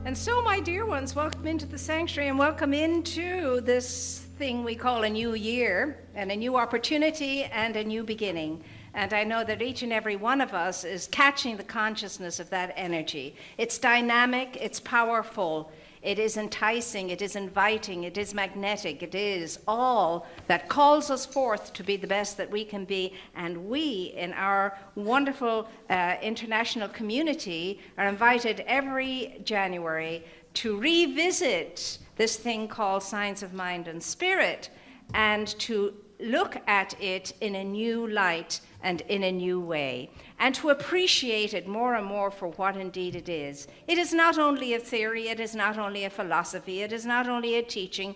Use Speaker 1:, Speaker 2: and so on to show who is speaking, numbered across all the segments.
Speaker 1: And so, my dear ones, welcome into the sanctuary and welcome into this thing we call a new year and a new opportunity and a new beginning. And I know that each and every one of us is catching the consciousness of that energy. It's dynamic, it's powerful, it is enticing, it is inviting, it is magnetic, it is all that calls us forth to be the best that we can be. And we, in our wonderful international community, are invited every January to revisit this thing called Science of Mind and Spirit and to look at it in a new light and in a new way, and to appreciate it more and more for what indeed it is. It is not only a theory, it is not only a philosophy, it is not only a teaching,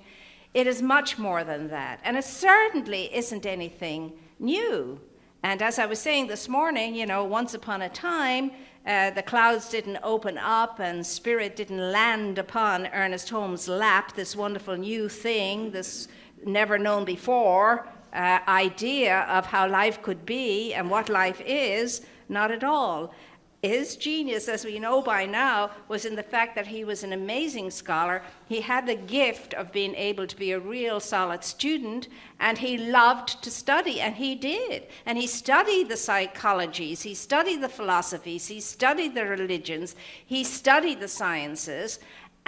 Speaker 1: it is much more than that. And it certainly isn't anything new. And as I was saying this morning, once upon a time, the clouds didn't open up and spirit didn't land upon Ernest Holmes' lap, this wonderful new thing, this never known before idea of how life could be and what life is. Not at all. His genius, as we know by now, was in the fact that he was an amazing scholar. He had the gift of being able to be a real solid student, and he loved to study, and he did. And he studied the psychologies, he studied the philosophies, he studied the religions, he studied the sciences,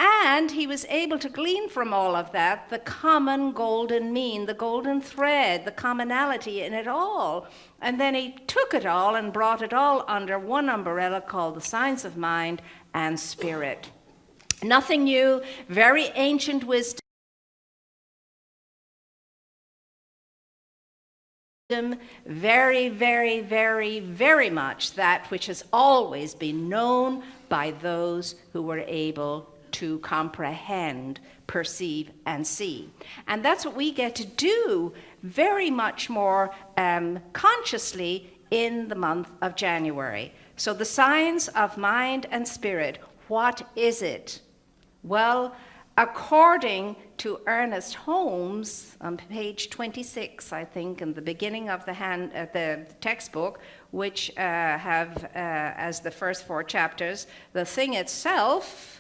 Speaker 1: and he was able to glean from all of that the common golden mean, the golden thread, the commonality in it all. And then he took it all and brought it all under one umbrella called the Science of Mind and Spirit. Nothing new, very ancient wisdom. Very, very, very, very much that which has always been known by those who were able to comprehend, perceive, and see. And that's what we get to do very much more consciously in the month of January. So the science of mind and spirit, what is it? Well, according to Ernest Holmes, on page 26, I think, in the beginning of the textbook, which have as the first 4 chapters, the thing itself,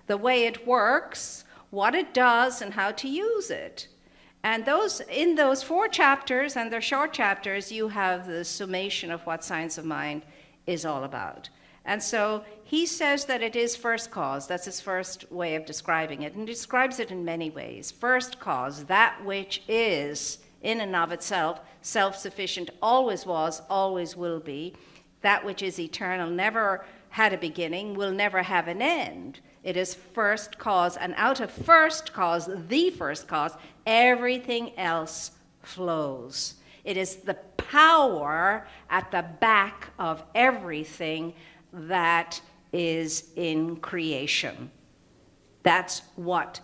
Speaker 1: the way it works, what it does, and how to use it. And in those 4 chapters, and they're short chapters, you have the summation of what Science of Mind is all about. And so he says that it is first cause. That's his first way of describing it, and he describes it in many ways. First cause, that which is in and of itself self-sufficient, always was, always will be. That which is eternal, never had a beginning, will never have an end. It is first cause, and out of first cause, the first cause, everything else flows. It is the power at the back of everything that is in creation. That's what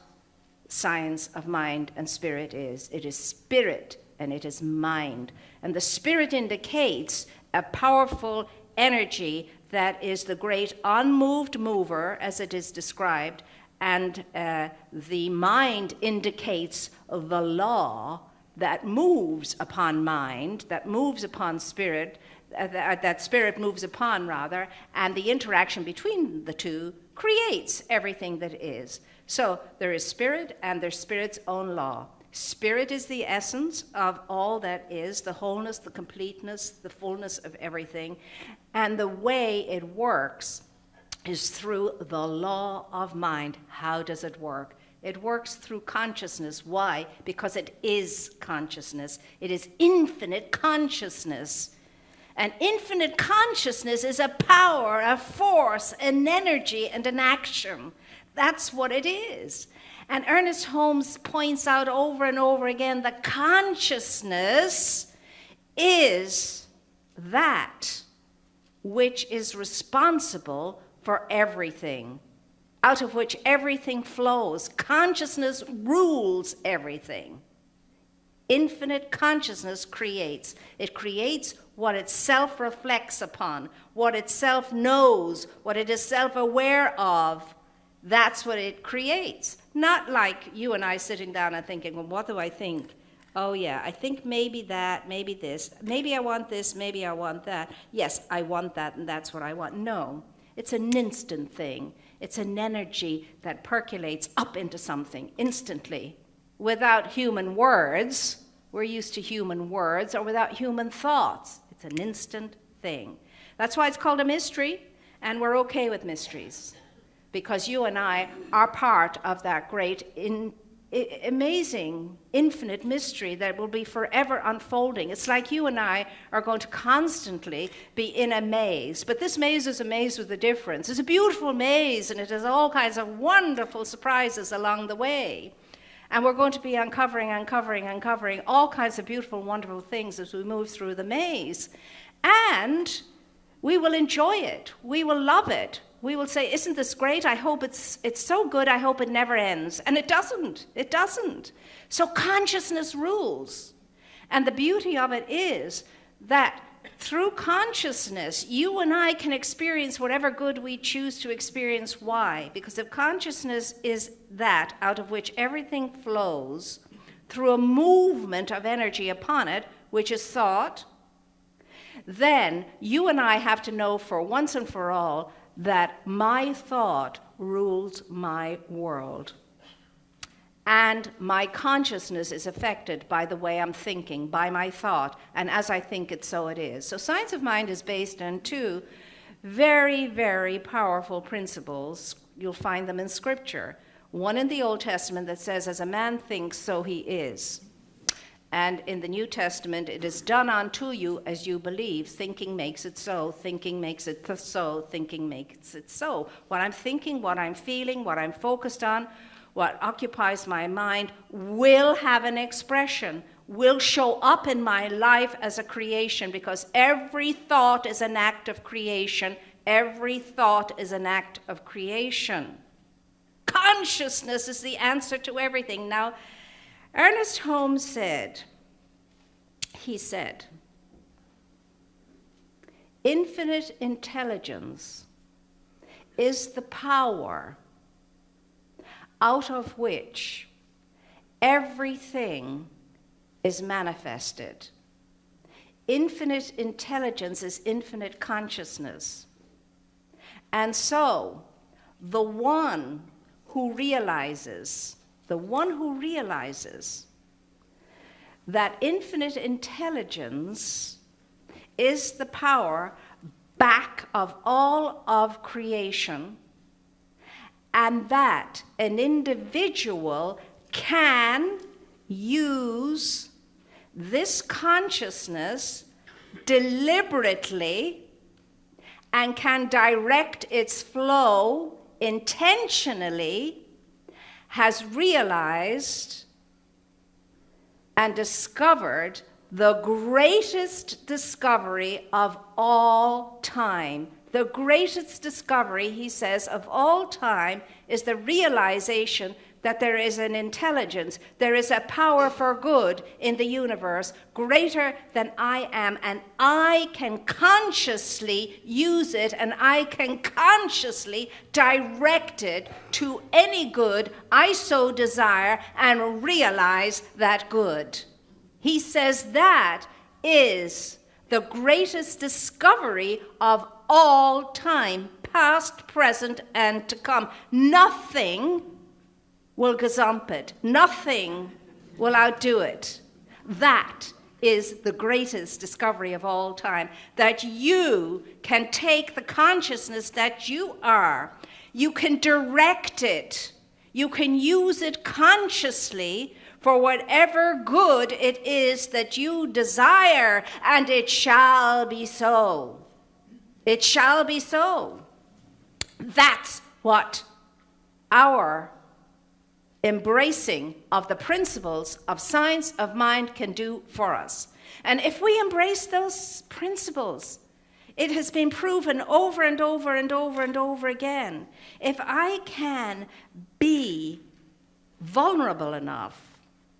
Speaker 1: Science of Mind and Spirit is. It is spirit and it is mind. And the spirit indicates a powerful energy that is the great unmoved mover, as it is described, and the mind indicates the law that moves upon mind, that moves upon spirit, that spirit moves upon, rather, and the interaction between the two creates everything that is. So there is spirit, and there's spirit's own law. Spirit is the essence of all that is, the wholeness, the completeness, the fullness of everything. And the way it works is through the law of mind. How does it work? It works through consciousness. Why? Because it is consciousness. It is infinite consciousness. And infinite consciousness is a power, a force, an energy, and an action. That's what it is. And Ernest Holmes points out over and over again that consciousness is that which is responsible for everything, out of which everything flows. Consciousness rules everything. Infinite consciousness creates. It creates what itself reflects upon, what itself knows, what it is self-aware of. That's what it creates. Not like you and I sitting down and thinking, well, what do I think? Oh, yeah, I think maybe that, maybe this. Maybe I want this, maybe I want that. Yes, I want that, and that's what I want. No. It's an instant thing. It's an energy that percolates up into something instantly without human words. We're used to human words, or without human thoughts. It's an instant thing. That's why it's called a mystery, and we're okay with mysteries, because you and I are part of that great, amazing, infinite mystery that will be forever unfolding. It's like you and I are going to constantly be in a maze, but this maze is a maze with a difference. It's a beautiful maze, and it has all kinds of wonderful surprises along the way. And we're going to be uncovering all kinds of beautiful, wonderful things as we move through the maze. And we will enjoy it. We will love it. We will say, isn't this great? I hope it's so good, I hope it never ends. And it doesn't. It doesn't. So consciousness rules. And the beauty of it is that through consciousness, you and I can experience whatever good we choose to experience. Why? Because if consciousness is that out of which everything flows through a movement of energy upon it, which is thought, then you and I have to know for once and for all that my thought rules my world. And my consciousness is affected by the way I'm thinking, by my thought. And as I think it, so it is. So science of mind is based on two very, very powerful principles. You'll find them in Scripture. One in the Old Testament that says, as a man thinks, so he is. And in the New Testament, it is done unto you as you believe. Thinking makes it so. Thinking makes it so. Thinking makes it so. What I'm thinking, what I'm feeling, what I'm focused on, what occupies my mind will have an expression, will show up in my life as a creation, because every thought is an act of creation. Every thought is an act of creation. Consciousness is the answer to everything. Now, Ernest Holmes said, infinite intelligence is the power out of which everything is manifested. Infinite intelligence is infinite consciousness. And so, the one who realizes that infinite intelligence is the power back of all of creation, and that an individual can use this consciousness deliberately and can direct its flow intentionally, has realized and discovered the greatest discovery of all time. The greatest discovery, he says, of all time is the realization that there is an intelligence, there is a power for good in the universe greater than I am, and I can consciously use it, and I can consciously direct it to any good I so desire and realize that good. He says that is the greatest discovery of all time, past, present, and to come. Nothing will gazump it. Nothing will outdo it. That is the greatest discovery of all time, that you can take the consciousness that you are, you can direct it, you can use it consciously for whatever good it is that you desire, and it shall be so. It shall be so. That's what our embracing of the principles of science of mind can do for us. And if we embrace those principles, it has been proven over and over and over and over again. If I can be vulnerable enough,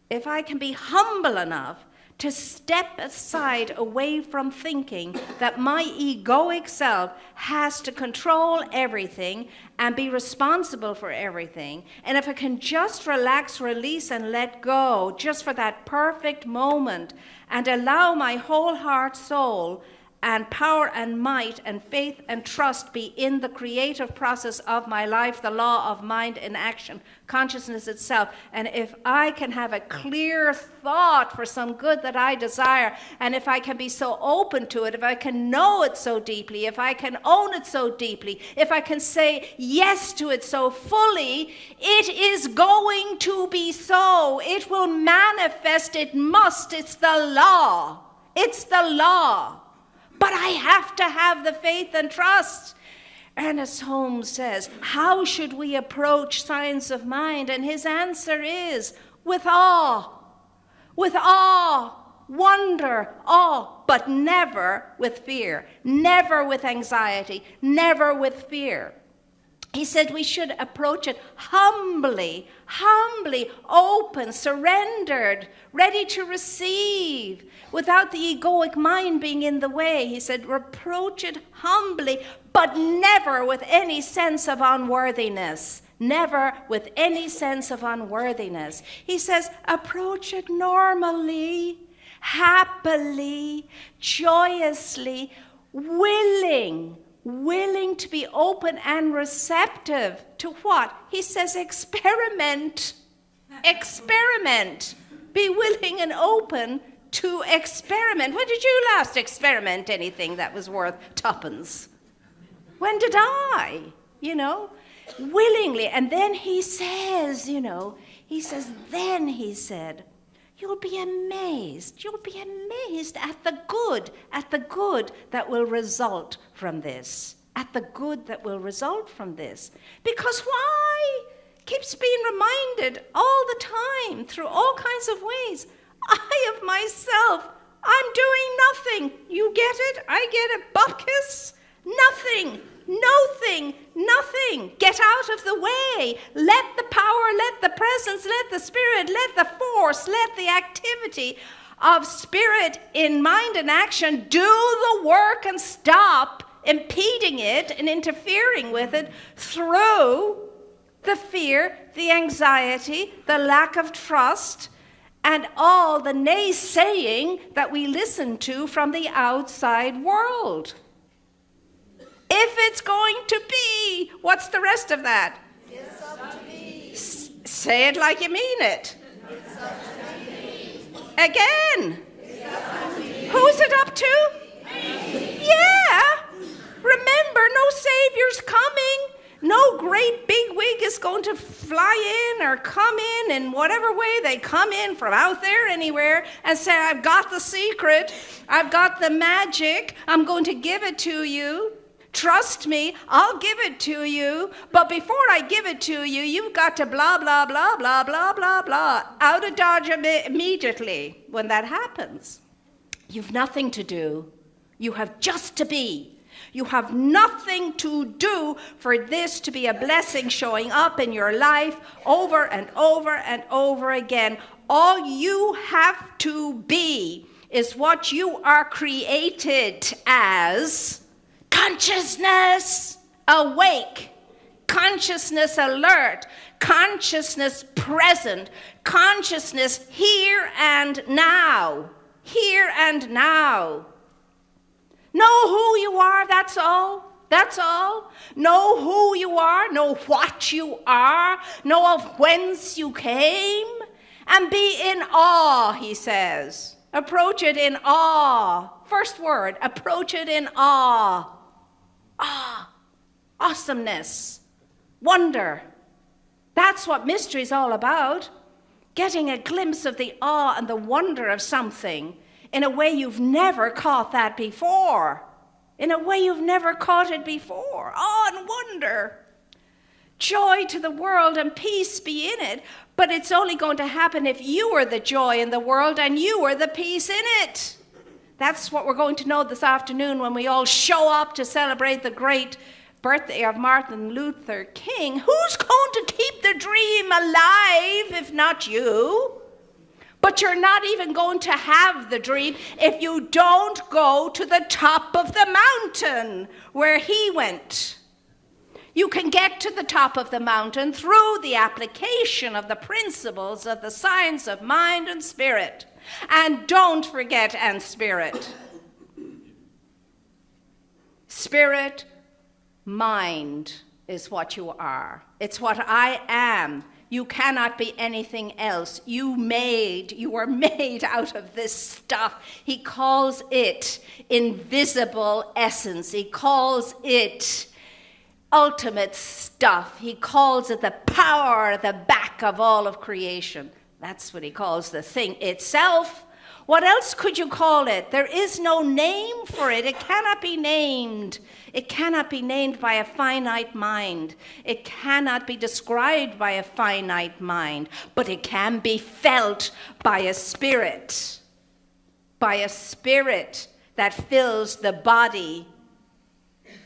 Speaker 1: if I can be humble enough to step aside away from thinking that my egoic self has to control everything and be responsible for everything, and if I can just relax, release, and let go just for that perfect moment and allow my whole heart, soul, and power and might and faith and trust be in the creative process of my life, the law of mind in action, consciousness itself. And if I can have a clear thought for some good that I desire, and if I can be so open to it, if I can know it so deeply, if I can own it so deeply, if I can say yes to it so fully, it is going to be so. It will manifest. It must. It's the law. It's the law. But I have to have the faith and trust. Ernest Holmes says, how should we approach science of mind? And his answer is, with awe, wonder, awe, but never with fear, never with anxiety, never with fear. He said we should approach it humbly, open, surrendered, ready to receive, without the egoic mind being in the way. He said approach it humbly, but never with any sense of unworthiness. Never with any sense of unworthiness. He says approach it normally, happily, joyously, willing to be open and receptive to what? He says experiment. Be willing and open to experiment. When did you last experiment anything that was worth tuppence? When did I? Willingly. And then he says, then he said, you'll be amazed at the good that will result from this. Because why? Keeps being reminded all the time through all kinds of ways. I of myself, I'm doing nothing. You get it? I get it. Bupkis? Nothing. Get out of the way. Let the power, let the presence, let the spirit, let the force, let the activity of spirit in mind and action do the work and stop impeding it and interfering with it through the fear, the anxiety, the lack of trust, and all the naysaying that we listen to from the outside world. If it's going to be, what's the rest of that?
Speaker 2: It's up to me.
Speaker 1: Say it like you mean it.
Speaker 2: It's up to me.
Speaker 1: Again.
Speaker 2: It's up to me.
Speaker 1: Who's it up to?
Speaker 2: Me.
Speaker 1: Yeah. Remember, no Savior's coming. No great big wig is going to fly in or come in whatever way they come in from out there anywhere and say, I've got the secret. I've got the magic. I'm going to give it to you. Trust me, I'll give it to you. But before I give it to you, you've got to blah, blah, blah, blah, blah, blah, blah. Out of Dodge immediately when that happens. You've nothing to do. You have just to be. You have nothing to do for this to be a blessing showing up in your life over and over and over again. All you have to be is what you are created as. Consciousness awake, consciousness alert, consciousness present, consciousness here and now. Know who you are, that's all. Know who you are, know what you are, know of whence you came, and be in awe, he says. Approach it in awe. First word, approach it in awe. Awesomeness, wonder. That's what mystery is all about. Getting a glimpse of the awe and the wonder of something in a way you've never caught that before. Awe and wonder. Joy to the world and peace be in it. But it's only going to happen if you are the joy in the world and you are the peace in it. That's what we're going to know this afternoon when we all show up to celebrate the great birthday of Martin Luther King. Who's going to keep the dream alive if not you? But you're not even going to have the dream if you don't go to the top of the mountain where he went. You can get to the top of the mountain through the application of the principles of the science of mind and spirit. And don't forget and spirit. Spirit, mind is what you are. It's what I am. You cannot be anything else. You were made out of this stuff. He calls it invisible essence. He calls it ultimate stuff. He calls it the power at the back of all of creation. That's what he calls the thing itself. What else could you call it? There is no name for it. It cannot be named. It cannot be named by a finite mind. It cannot be described by a finite mind. But it can be felt by a spirit. By a spirit that fills the body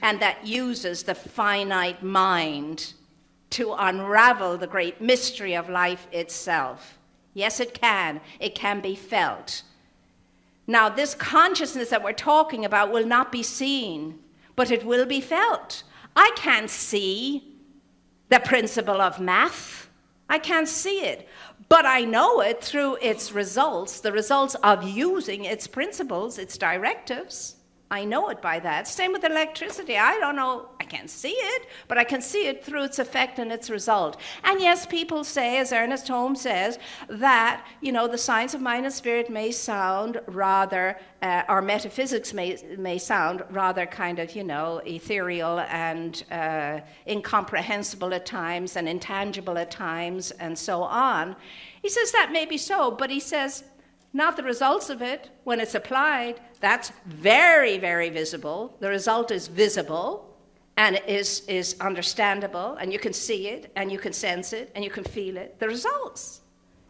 Speaker 1: and that uses the finite mind to unravel the great mystery of life itself. Yes, it can. It can be felt. Now, this consciousness that we're talking about will not be seen, but it will be felt. I can't see the principle of math. I can't see it, but I know it through its results, the results of using its principles, its directives. I know it by that. Same with electricity. I don't know, I can't see it, but I can see it through its effect and its result. And yes, people say, as Ernest Holmes says, that, the science of mind and spirit may sound rather, or metaphysics may sound rather kind of, ethereal and incomprehensible at times and intangible at times and so on. He says that may be so, but he says, not the results of it when it's applied. That's very, very visible. The result is visible and is understandable, and you can see it, and you can sense it, and you can feel it. The results.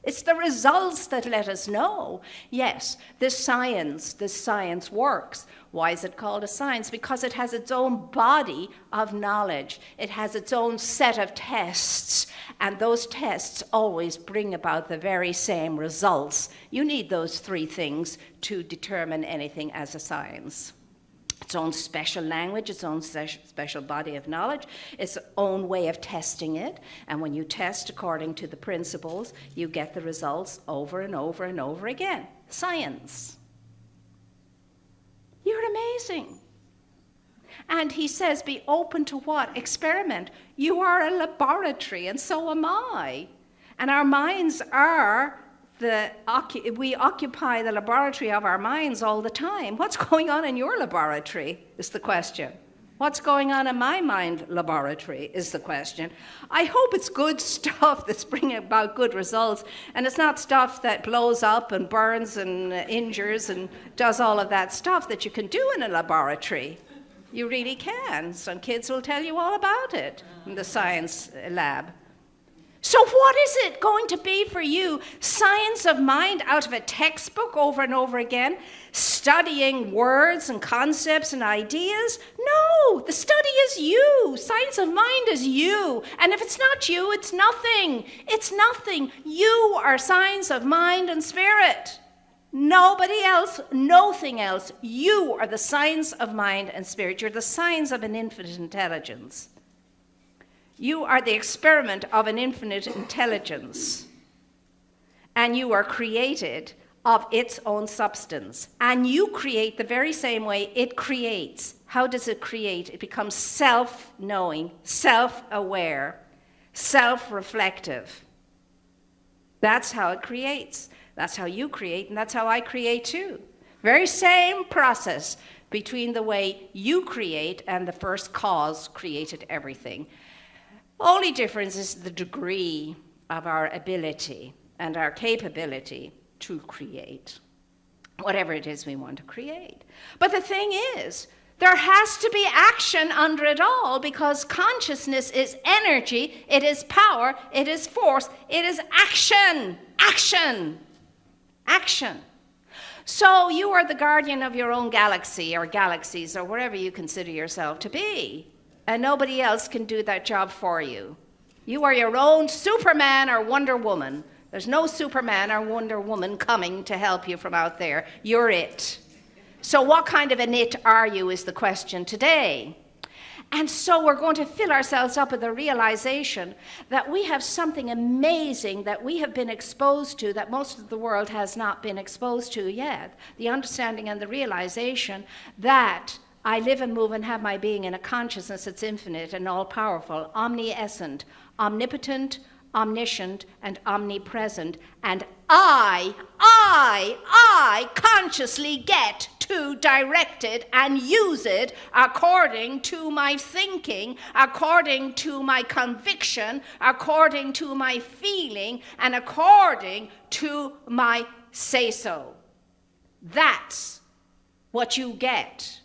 Speaker 1: It's the results that let us know, yes, this science works. Why is it called a science? Because it has its own body of knowledge. It has its own set of tests, and those tests always bring about the very same results. You need those three things to determine anything as a science. Its own special language, its own special body of knowledge, its own way of testing it. And when you test according to the principles, you get the results over and over and over again. Science. You're amazing. And he says, be open to what? Experiment. You are a laboratory, and so am I. And our minds are we occupy the laboratory of our minds all the time. What's going on in your laboratory is the question. What's going on in my mind laboratory is the question. I hope it's good stuff that's bringing about good results, and it's not stuff that blows up and burns and injures and does all of that stuff that you can do in a laboratory. You really can. Some kids will tell you all about it in the science lab. So what is it going to be for you? Science of mind out of a textbook over and over again? Studying words and concepts and ideas? No, the study is you. Science of mind is you. And if it's not you, it's nothing. It's nothing. You are science of mind and spirit. Nobody else, nothing else. You are the science of mind and spirit. You're the science of an infinite intelligence. You are the experiment of an infinite intelligence, and you are created of its own substance, and you create the very same way it creates. How does it create? It becomes self-knowing, self-aware, self-reflective. That's how it creates. That's how you create, and that's how I create too. Very same process between the way you create and the first cause created everything. Only difference is the degree of our ability and our capability to create whatever it is we want to create. But the thing is, there has to be action under it all, because consciousness is energy, it is power, it is force, it is action, action, action. So you are the guardian of your own galaxy or galaxies or wherever you consider yourself to be. And nobody else can do that job for you. You are your own Superman or Wonder Woman. There's no Superman or Wonder Woman coming to help you from out there. You're it. So what kind of an it are you is the question today. And so we're going to fill ourselves up with the realization that we have something amazing that we have been exposed to that most of the world has not been exposed to yet. The understanding and the realization that I live and move and have my being in a consciousness that's infinite and all-powerful, omniscient, omnipotent, omniscient, and omnipresent. And I consciously get to direct it and use it according to my thinking, according to my conviction, according to my feeling, and according to my say-so. That's what you get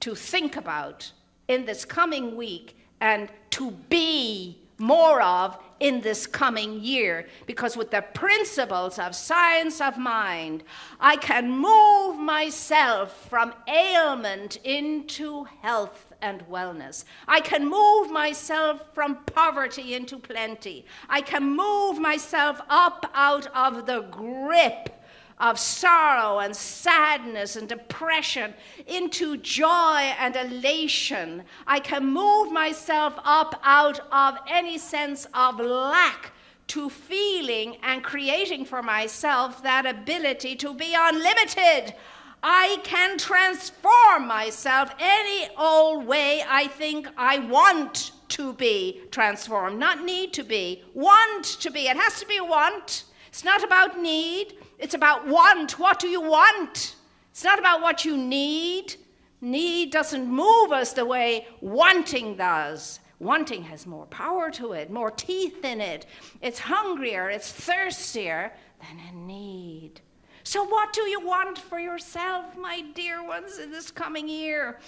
Speaker 1: to think about in this coming week and to be more of in this coming year, because with the principles of science of mind, I can move myself from ailment into health and wellness. I can move myself from poverty into plenty. I can move myself up out of the grip of sorrow and sadness and depression into joy and elation. I can move myself up out of any sense of lack to feeling and creating for myself that ability to be unlimited. I can transform myself any old way I think I want to be transformed. Not need to be, want to be. It has to be a want. It's not about need. It's about want. What do you want? It's not about what you need. Need doesn't move us the way wanting does. Wanting has more power to it, more teeth in it. It's hungrier, it's thirstier than a need. So what do you want for yourself, my dear ones, in this coming year?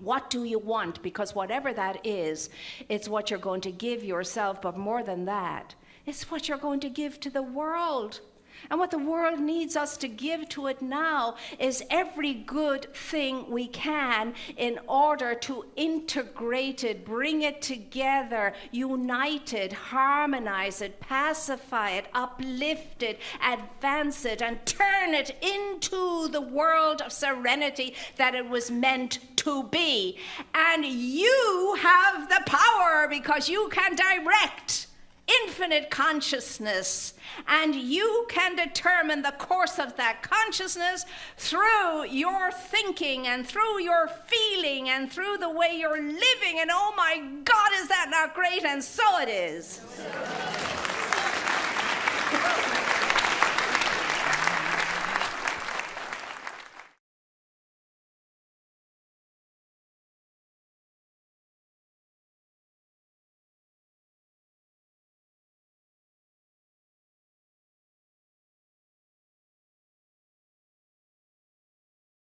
Speaker 1: What do you want? Because whatever that is, it's what you're going to give yourself, but more than that, it's what you're going to give to the world. And what the world needs us to give to it now is every good thing we can in order to integrate it, bring it together, unite it, harmonize it, pacify it, uplift it, advance it, and turn it into the world of serenity that it was meant to be. And you have the power because you can direct infinite consciousness, and you can determine the course of that consciousness through your thinking and through your feeling and through the way you're living. And oh my God, is that not great? And so it is.